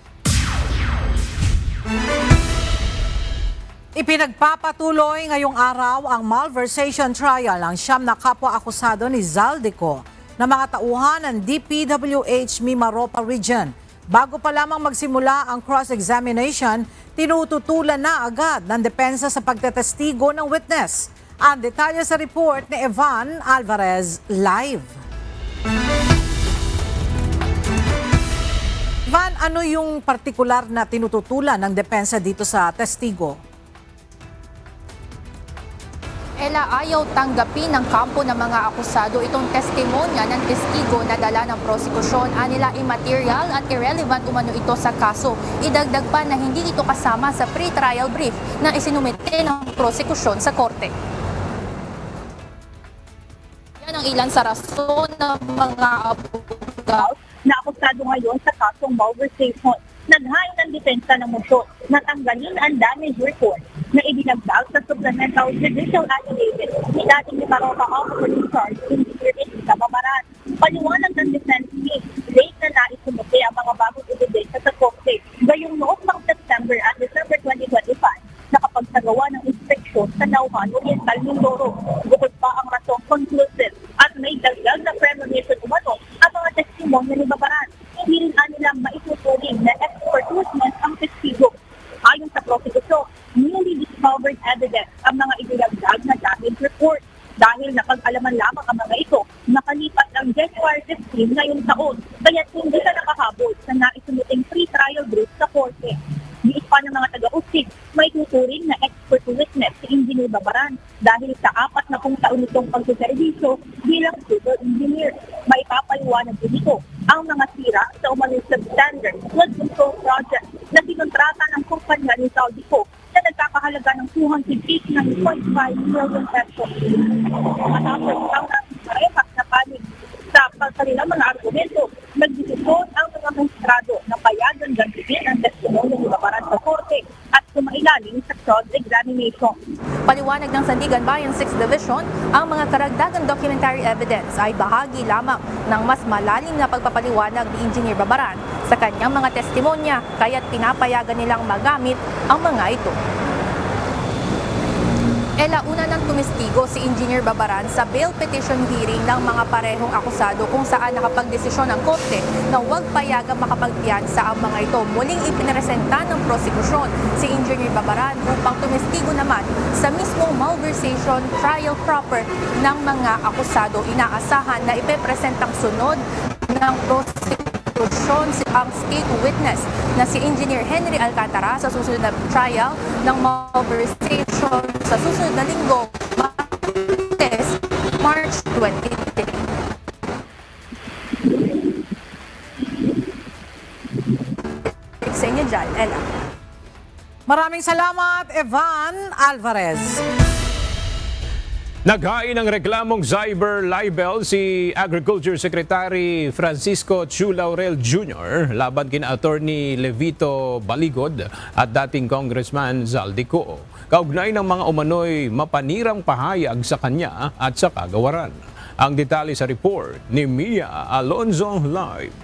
Ipinagpapatuloy ngayong araw ang malversation trial ng 9 na kapwa-akusado ni Zaldico na mga tauhan ng DPWH Mimaropa Region. Bago pa lamang magsimula ang cross-examination, tinututulan na agad ng depensa sa pagtetestigo ng witness. Ang detalye sa report ni Evan Alvarez live. Evan, ano yung partikular na tinututulan ng depensa dito sa testigo? Ella, ayaw tanggapin ng kampo ng mga akusado itong testimonya ng testigo na dala ng prosekusyon. Anila immaterial at irrelevant umano ito sa kaso. Idagdag pa na hindi ito kasama sa pre-trial brief na isinumite ng prosekusyon sa korte. Yan ang ang ilan sa rason ng mga abogado na akusado ngayon sa kasong malversation. Naghain ng depensa ng motion na tanggalin ang damage report na ibinagdag sa supplemental judicial affidavit ni dating Limaropa Officer in Charge Engineer Elisa Babaran. Paliwanag ng defense team, late na naisumuti ang mga bagong ebidensya sa korte. Gayong noong pang September at December 2025, nakapagsagawa ng inspeksyon sa Nauhan, Oriental, Mindoro. Bukod pa ang rasong conclusive at may dagdag na premonition umano ang mga testimonya ni Babaran. Hindi rin nilang maituturing na expert witness ang testigo. Ayon sa prosecution, newly discovered evidence ang mga ibinagdag na damage report. Dahil napag-alaman lamang ang mga ito, nakalipat ang January 15 ngayong taon, kaya hindi na nakahabol sa naisumuting pre-trial brief sa korte. Diis pa ng mga taga-usig, may tuturing na expert witness si Engineer Babaran dahil sa 40 taon nitong pagsiservisyo bilang civil engineer. May papaliwanag din ito ang mga sira sa umaning substandard flood control project na sinontrata ng kumpanya ni Zaldico na nagkakahalaga ng 289.5 million pesos. Matapos ang parehas na panig sa kanilang mga argumento, nagdesisyon ang mga magistrado na payagan gantiin ang testimonya ni Babaran sa korte at sumailalim sa cross-examination. Paliwanag ng Sandigan Bayan 6th Division, ang mga karagdagang documentary evidence ay bahagi lamang ng mas malalim na pagpapaliwanag ni Engineer Babaran sa kanyang mga testimonya, kaya't pinapayagan nilang magamit ang mga ito. Una nang tumistigo si Engineer Babaran sa bail petition hearing ng mga parehong akusado kung saan nakapagdesisyon ang korte na huwag payagang makapagpiyansa ang mga ito. Muling ipinresenta ng prosekusyon si Engineer Babaran upang tumistigo naman sa mismong malversation trial proper ng mga akusado. Inaasahan na ipepresentang sunod ng prosekusyon ang state witness na si Engineer Henry Alcantara sa susunod na trial ng malversation sa susunod na linggo, March 23. Sa inyo dyan, Ella. Maraming salamat, Evan Alvarez. Naghain ng reklamong cyber libel si Agriculture Secretary Francisco Chu Laurel Jr. laban kina Attorney Levito Baligod at dating Congressman Zaldico. Kaugnay ng mga umano'y mapanirang pahayag sa kanya at sa kagawaran. Ang detalye sa report ni Mia Alonzo Live.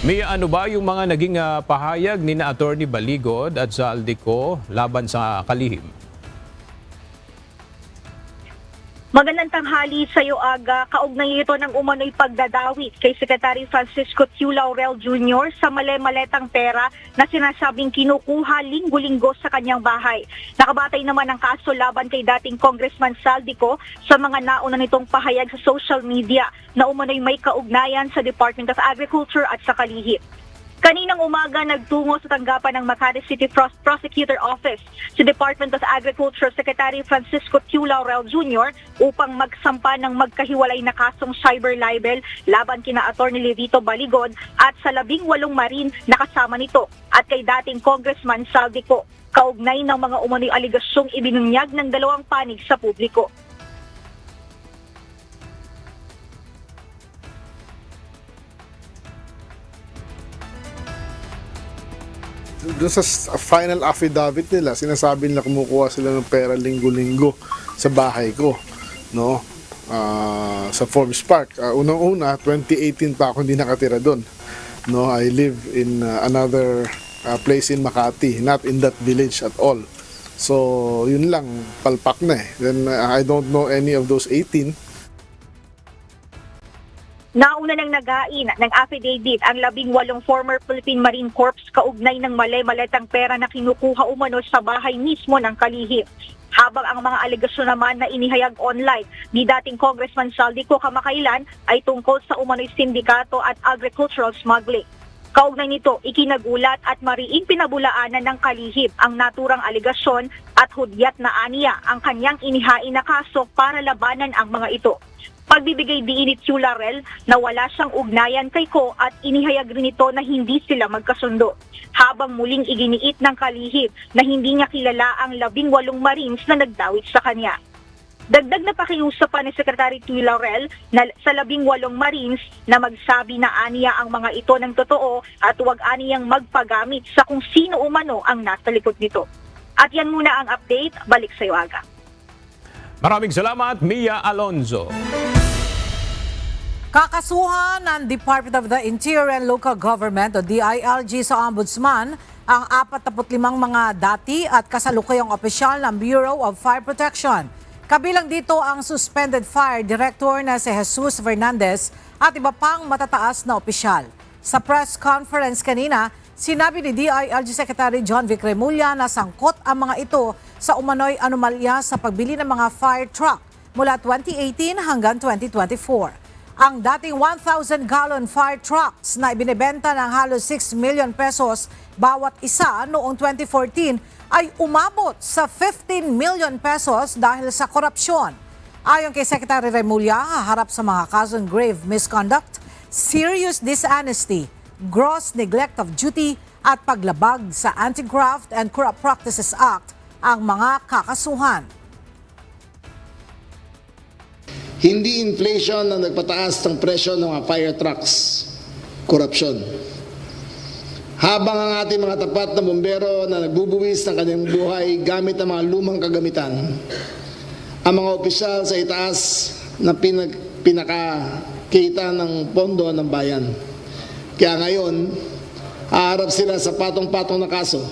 Mia, ano ba yung mga naging pahayag ni na Attorney Baligod at Zaldico laban sa kalihim? Magandang tanghali sa iyo, Aga. Kaugnay ito ng umano'y pagdadawit kay Secretary Francisco Chu Laurel Jr. sa male-maletang pera na sinasabing kinukuha linggo-linggo sa kanyang bahay. Nakabatay naman ang kaso laban kay dating Congressman Zaldico sa mga nauna nitong pahayag sa social media na umano'y may kaugnayan sa Department of Agriculture at sa kalihim. Kaninang umaga, nagtungo sa tanggapan ng Makati City Prosecutor Office si Department of Agriculture Secretary Francisco Chu Laurel Jr. upang magsampa ng magkahiwalay na kasong cyber libel laban kina Attorney Levito Baligod at sa 18 marine na kasama nito at kay dating Congressman Zaldico. Kaugnay ng mga umano'y aligasyong ibinunyag ng dalawang panig sa publiko. Doon sa final affidavit nila, sinasabi nila kumukuha sila ng pera linggo-linggo sa bahay ko, no? Sa Forbes Park. Unang-una, 2018 pa ako hindi nakatira doon. No, I live in another place in Makati, not in that village at all. So, yun lang, palpak na eh. Then I don't know any of those 18. Nauna nang nagain ng affidavit ang 18 former Philippine Marine Corps kaugnay ng male-maletang pera na kinukuha umano sa bahay mismo ng kalihim. Habang ang mga alegasyon naman na inihayag online ni dating Congressman Zaldico kamakailan ay tungkol sa umano'y sindikato at agricultural smuggling. Kaugnay nito, ikinagulat at mariing pinabulaanan ng kalihim ang naturang alegasyon at hudyat na aniya ang kanyang inihain na kaso para labanan ang mga ito. Pagbibigay diin ni Tularel na wala siyang ugnayan kay Ko at inihayag rin ito na hindi sila magkasundo. Habang muling iginiit ng kalihim na hindi niya kilala ang 18 Marines na nagdawit sa kanya. Dagdag na pakiusapan ni Secretary Tularel na sa 18 Marines na magsabi na aniya ang mga ito ng totoo at huwag aniyang magpagamit sa kung sino umano ang nasa likod nito. At yan muna ang update. Balik sa iyo, Aga. Maraming salamat, Mia Alonzo. Kakasuhan ng Department of the Interior and Local Government o DILG sa Ombudsman ang 45 mga dati at kasalukuyang opisyal ng Bureau of Fire Protection. Kabilang dito ang suspended fire director na si Jesus Fernandez at iba pang matataas na opisyal. Sa press conference kanina, sinabi ni DILG Secretary John Vic Remulla na sangkot ang mga ito sa umano'y anomalya sa pagbili ng mga fire truck mula 2018 hanggang 2024. Ang dating 1,000-gallon fire trucks na ibinebenta ng halos 6 million pesos bawat isa noong 2014 ay umabot sa 15 million pesos dahil sa korupsyon. Ayon kay Secretary Remulla, haharap sa mga kasong grave misconduct, serious dishonesty, gross neglect of duty at paglabag sa Anti-Graft and Corrupt Practices Act ang mga kakasuhan. Hindi inflation ang nagpataas ng presyo ng mga fire trucks, korupsyon. Habang ang ating mga tapat na bombero na nagbubuwis ng kanyang buhay gamit ang mga lumang kagamitan, ang mga opisyal sa itaas na pinakakita ng pondo ng bayan. Kaya ngayon, haharap sila sa patong-patong na kaso.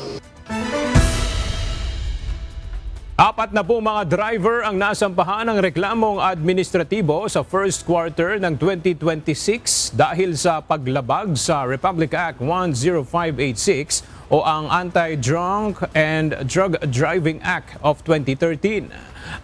4 na po mga driver ang nasampahan ng reklamong administratibo sa first quarter ng 2026 dahil sa paglabag sa Republic Act 10586 o ang Anti-Drunk and Drug Driving Act of 2013.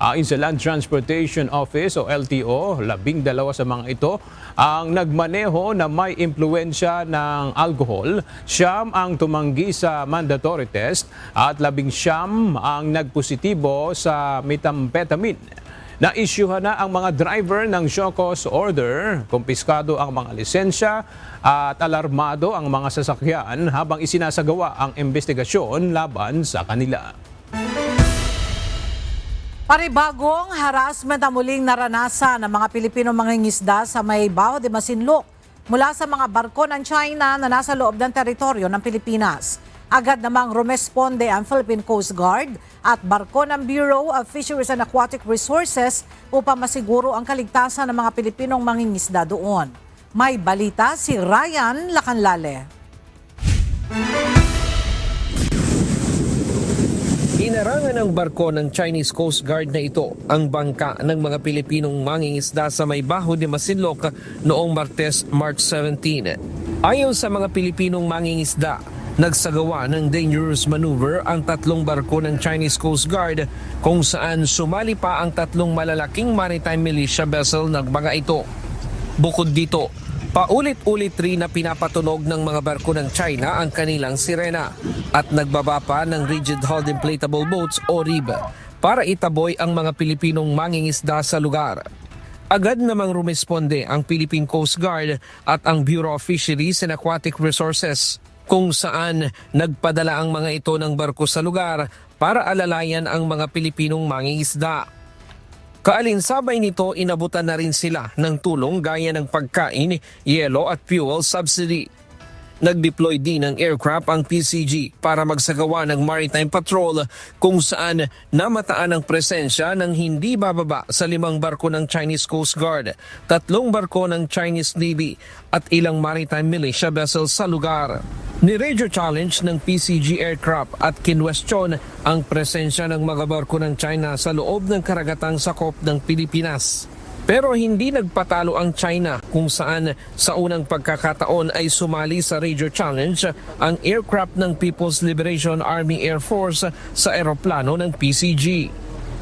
Ayon sa Land Transportation Office o LTO, 12 sa mga ito ang nagmaneho na may impluensya ng alcohol, 9 ang tumanggi sa mandatory test at 19 ang nagpositibo sa methamphetamine. Na-issuehan na ang mga driver ng show cause order, kumpiskado ang mga lisensya at alarmado ang mga sasakyan habang isinasagawa ang investigasyon laban sa kanila. Paribagong harassment ang muling naranasan ng mga Pilipino mangingisda sa may Bao de Masinloc mula sa mga barko ng China na nasa loob ng teritoryo ng Pilipinas. Agad namang rumesponde ang Philippine Coast Guard at barko ng Bureau of Fisheries and Aquatic Resources upang masiguro ang kaligtasan ng mga Pilipinong mangingisda doon. May balita si Ryan Lacanlale. Inarangan ng barko ng Chinese Coast Guard na ito ang bangka ng mga Pilipinong mangingisda sa may Baho de Masinloc noong Martes, March 17. Ayon sa mga Pilipinong mangingisda, nagsagawa ng dangerous maneuver ang 3 barko ng Chinese Coast Guard kung saan sumali pa ang 3 malalaking maritime militia vessel ng mga ito. Bukod dito, paulit-ulit rin na pinapatunog ng mga barko ng China ang kanilang sirena at nagbaba pa ng rigid hulled inflatable boats o RIB para itaboy ang mga Pilipinong mangingisda sa lugar. Agad namang rumesponde ang Philippine Coast Guard at ang Bureau of Fisheries and Aquatic Resources kung saan nagpadala ang mga ito ng barko sa lugar para alalayan ang mga Pilipinong mangingisda. Kaalinsabay nito, inabutan na rin sila ng tulong gaya ng pagkain, yelo at fuel subsidy. Nag-deploy din ng aircraft ang PCG para magsagawa ng maritime patrol kung saan namataan ang presensya ng hindi bababa sa 5 barko ng Chinese Coast Guard, 3 barko ng Chinese Navy at ilang maritime militia vessels sa lugar. Ni-radio challenge ng PCG aircraft at kinwestiyon ang presensya ng mga barko ng China sa loob ng karagatang sakop ng Pilipinas. Pero hindi nagpatalo ang China kung saan sa unang pagkakataon ay sumali sa radio challenge ang aircraft ng People's Liberation Army Air Force sa eroplano ng PCG.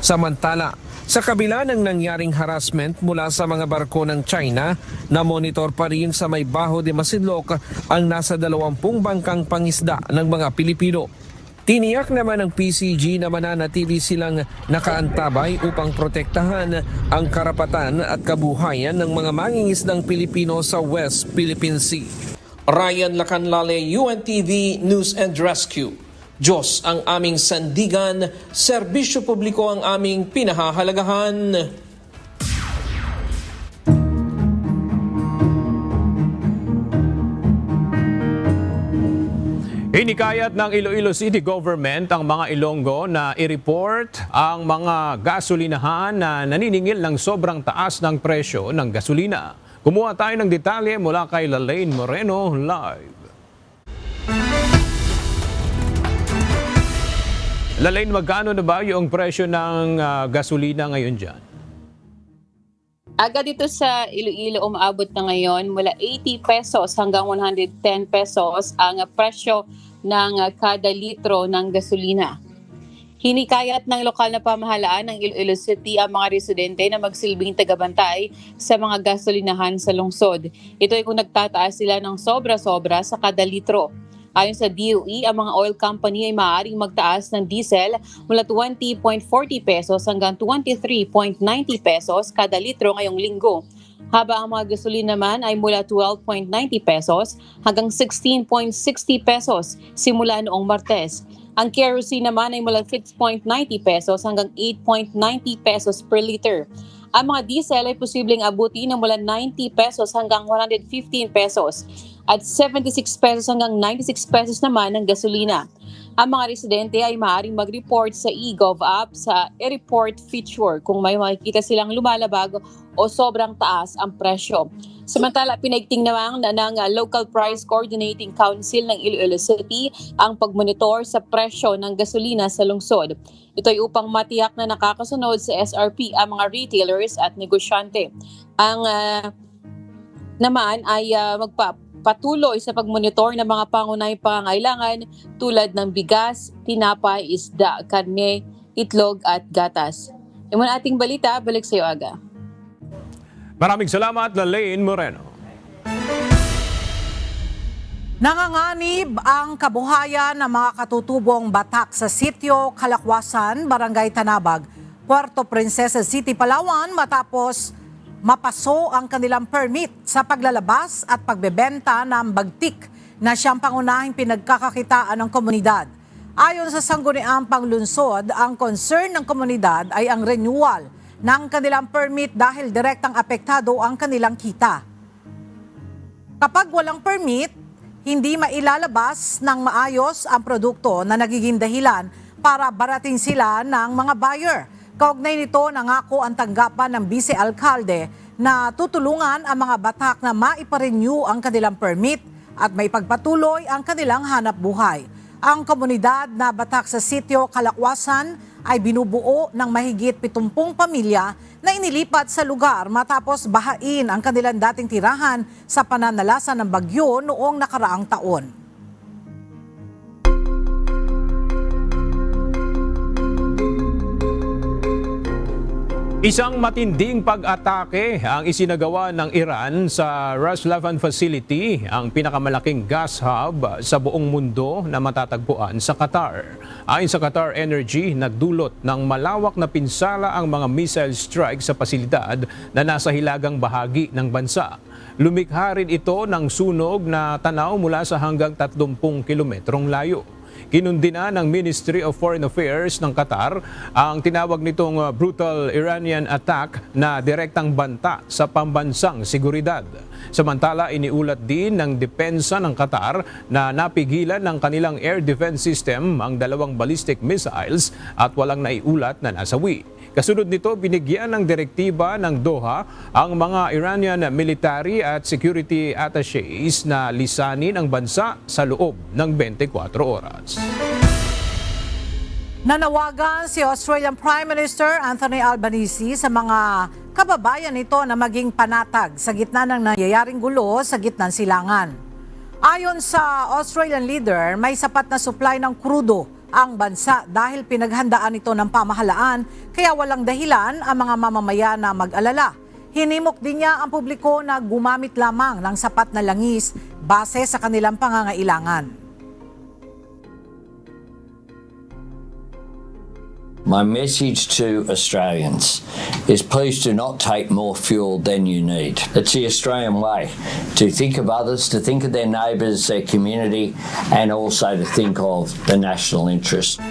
Samantala, sa kabila ng nangyaring harassment mula sa mga barko ng China, na-monitor pa rin sa may Baho de Masinloc ang nasa 20 bangkang pangisda ng mga Pilipino. Tiniyak naman ng PCG na mananatili silang nakaantabay upang protektahan ang karapatan at kabuhayan ng mga mangingisdang Pilipino sa West Philippine Sea. Ryan Lacanlale, UNTV News and Rescue. Diyos ang aming sandigan, serbisyo publiko ang aming pinahahalagahan. Hinikayat ng Iloilo City Government ang mga Ilonggo na i-report ang mga gasolinahan na naniningil ng sobrang taas ng presyo ng gasolina. Kumuha tayo ng detalye mula kay Lalaine Moreno live. Lalaine, magkano na ba yung presyo ng gasolina ngayon dyan? Agad dito sa Iloilo, umaabot na ngayon mula 80 pesos hanggang 110 pesos ang presyo ng kada litro ng gasolina. Hinikayat ng lokal na pamahalaan ng Iloilo City ang mga residente na magsilbing tagabantay sa mga gasolinahan sa lungsod. Ito ay kung nagtataas sila ng sobra-sobra sa kada litro. Ayon sa DOE, ang mga oil company ay maaaring magtaas ng diesel mula 20.40 pesos hanggang 23.90 pesos kada litro ngayong linggo. Habang ang mga gasolina naman ay mula 12.90 pesos hanggang 16.60 pesos simula noong Martes. Ang kerosene naman ay mula 6.90 pesos hanggang 8.90 pesos per liter. Ang mga diesel ay posibleng abutin ng mula 90 pesos hanggang 115 pesos at 76 pesos hanggang 96 pesos naman ng gasolina. Ang mga residente ay maaaring mag-report sa eGov app sa e-report feature kung may makikita silang lumalabag o sobrang taas ang presyo. Samantala, pinaigting naman ng Local Price Coordinating Council ng Iloilo City ang pagmonitor sa presyo ng gasolina sa lungsod. Ito ay upang matiyak na nakakasunod sa SRP ang mga retailers at negosyante. Ang naman ay magpapatuloy sa pagmonitor ng mga pangunahing pangangailangan tulad ng bigas, tinapay, isda, karne, itlog at gatas. Yung muna ating balita, balik sa iyo, Aga. Maraming salamat, Lalaine Moreno. Nanganganib ang kabuhayan ng mga katutubong Batak sa sitio Kalakwasan, Barangay Tanabag, Puerto Princesa City, Palawan matapos mapaso ang kanilang permit sa paglalabas at pagbebenta ng bagtik na siyang pangunahing pinagkakakitaan ng komunidad. Ayon sa Sangguniang Panglunsod, ang concern ng komunidad ay ang renewal ng kanilang permit dahil direktang apektado ang kanilang kita. Kapag walang permit, hindi mailalabas ng maayos ang produkto na nagiging dahilan para baratin sila ng mga buyer. Kaugnay nito, nangako ang tanggapan ng Vice-Alcalde na tutulungan ang mga Batak na maiparenew ang kanilang permit at maipagpatuloy ang kanilang hanap buhay. Ang komunidad na Batak sa sitio Kalakwasan ay binubuo ng mahigit 70 pamilya na inilipat sa lugar matapos bahain ang kanilang dating tirahan sa pananalasa ng bagyo noong nakaraang taon. Isang matinding pag-atake ang isinagawa ng Iran sa Ras Laffan Facility, ang pinakamalaking gas hub sa buong mundo na matatagpuan sa Qatar. Ayon sa Qatar Energy, nagdulot ng malawak na pinsala ang mga missile strike sa pasilidad na nasa hilagang bahagi ng bansa. Lumikha rin ito ng sunog na tanaw mula sa hanggang 30 kilometrong layo. Kinundina ng Ministry of Foreign Affairs ng Qatar ang tinawag nitong brutal Iranian attack na direktang banta sa pambansang seguridad. Samantala, iniulat din ng depensa ng Qatar na napigilan ng kanilang air defense system ang 2 ballistic missiles at walang naiulat na nasawi. Kasunod nito, binigyan ng direktiba ng Doha ang mga Iranian military at security attachés na lisanin ang bansa sa loob ng 24 oras. Nanawagan si Australian Prime Minister Anthony Albanese sa mga kababayan nito na maging panatag sa gitna ng nangyayaring gulo sa gitnang silangan. Ayon sa Australian leader, may sapat na supply ng krudo ang bansa dahil pinaghandaan ito ng pamahalaan kaya walang dahilan ang mga mamamayan na mag-alala. Hinimok din niya ang publiko na gumamit lamang ng sapat na langis base sa kanilang pangangailangan. My message to Australians is please do not take more fuel than you need. It's the Australian way to think of others, to think of their neighbours, their community, and also to think of the national interest.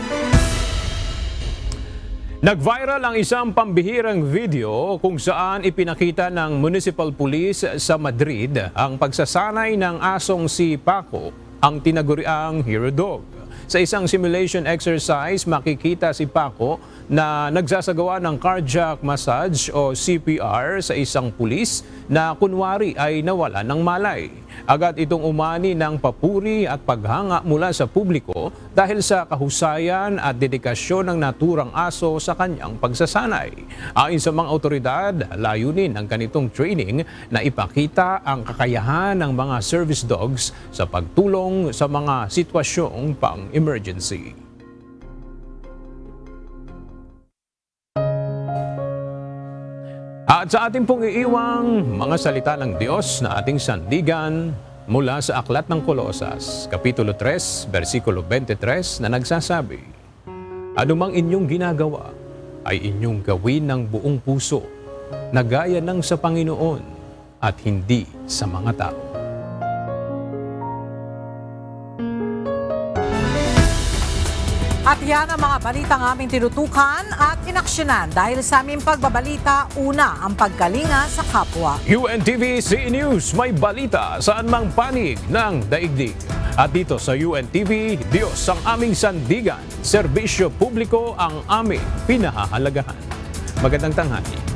Nag-viral ang isang pambihirang video kung saan ipinakita ng Municipal Police sa Madrid ang pagsasanay ng asong si Paco, ang tinaguriang hero dog. Sa isang simulation exercise, makikita si Paco na nagsasagawa ng cardiac massage o CPR sa isang pulis na kunwari ay nawala ng malay. Agad itong umani ng papuri at paghanga mula sa publiko dahil sa kahusayan at dedikasyon ng naturang aso sa kanyang pagsasanay. Ayon sa mga otoridad, layunin ng ganitong training na ipakita ang kakayahan ng mga service dogs sa pagtulong sa mga sitwasyong pang-emergency. At sa ating pong iiwang mga salita ng Diyos na ating sandigan mula sa Aklat ng Kolosas, Kapitulo 3, versikulo 23 na nagsasabi, "Anumang inyong ginagawa ay inyong gawin ng buong puso, na gaya ng sa Panginoon at hindi sa mga tao." At yan ang mga balitang aming tinutukan at inaksyonan dahil sa aming pagbabalita, una ang pagkalinga sa kapwa. UNTV CE News, may balita saan mang panig ng daigdig. At dito sa UNTV, Diyos ang aming sandigan, serbisyo publiko ang aming pinahahalagahan. Magandang tanghali.